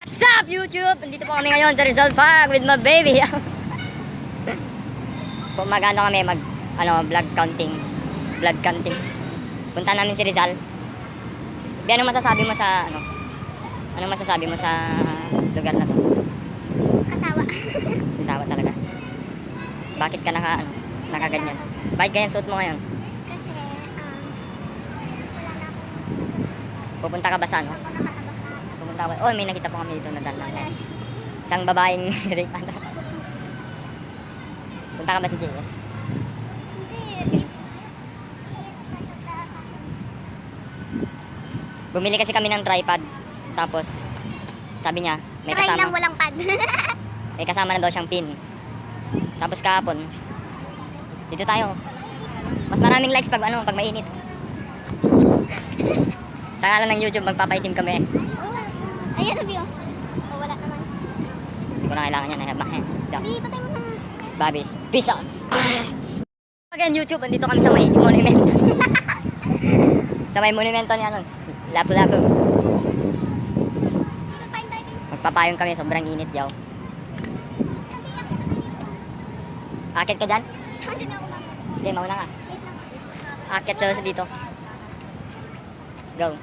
What's up YouTube? Nandito po kami ngayon sa Rizal Park with my baby. Kung mag-ano kami, vlog counting. Punta namin si Rizal. Anong masasabi mo sa Anong masasabi mo sa lugar na to? Kasawa. Kasawa talaga. Bakit ka nakaganyan? Bakit ganyan suot mo ngayon? Kasi, wala na ako. Pupunta ka ba sa ano? Ako nakatabak. Pupunta ka ba? Oh, may nakita po kami dito na dalang. Isang babaeng rape ata. Punta ka ba si JS? Hindi, Bumili kasi kami ng tripod. Tapos, sabi niya, may try lang kasama. walang pad. May kasama na daw siyang pin. Tapos kahapon, dito tayo. Mas maraming likes pag mainit. Sa ngalan ng YouTube, magpapaitim kami. Ayan, sabi oh. Oh, wala naman. Hindi ko na kailangan yan. Hindi, patay mo na. Babis. Peace out. Again, YouTube, andito kami sa may monument. Sa may monumento niya, Lapu-Lapu. Magpapayong kami, sobrang init, yaw. Akit ka dyan? Hindi na ako mama. Hindi, mauna ka. Wait lang. Akit sa dito. Go.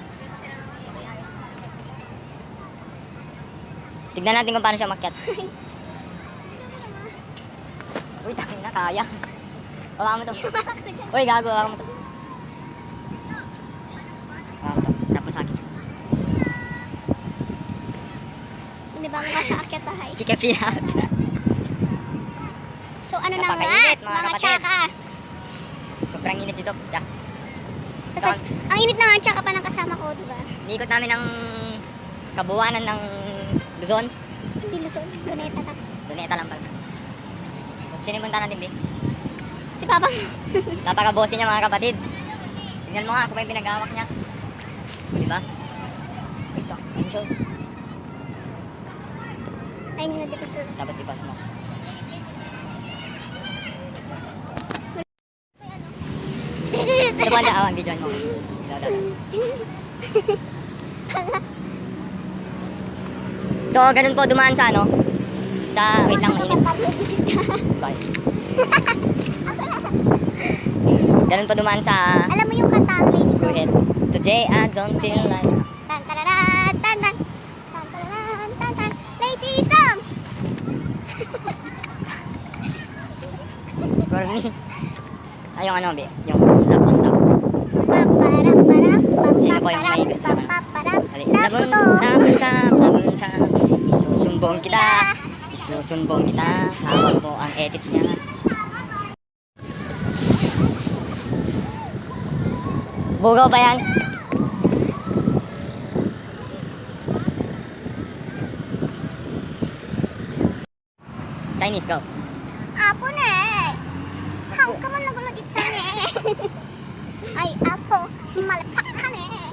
Tignan natin kung paano siya makyat. Uy, takin na, kaya. Hawakan mo to. Uy, gago, hawakan mo to. Hawakan mo to. Tapos akit. Hindi ba nga siya akyat tahay? Chicken pia. So ano na nga, Napakainit, mga mga kapatid. tsaka. Sobrang init dito. Tsa. Tapos, ang init na nga tsaka pa ng kasama ko, diba? Niikot namin ng kabuuanan ng Luzon. Hindi Luzon, Luneta na. Luneta lang pala. Sino yung punta natin, Bi? Si Papa. Napaka-bossy niya, mga kapatid. Tingnan mo nga kung may pinag-awak niya. Diba? Ito, ano siya? Ayun yung nagpipicture. Tapos ipas mo. Ito ba ang video mo? So, ganun po dumaan sa wait lang, mainit. Bye. Ganun po dumaan sa Alam mo yung kanta ang Lady Song? Suhit. Today I don't feel like Tan tararan, tan tan. Tan tararan, tan tan. Lazy Song! Corny. Ay, yung Bi? Yung labunta. Sino po yung may gusto naman? Dali. Labunta. Isusumbong kita. Hawak mo ang edits niya. Bugaw pa yan. Chinese, go. Apo ne. Hang ka man nagulot itsa ne. Ay, apo. Malapak.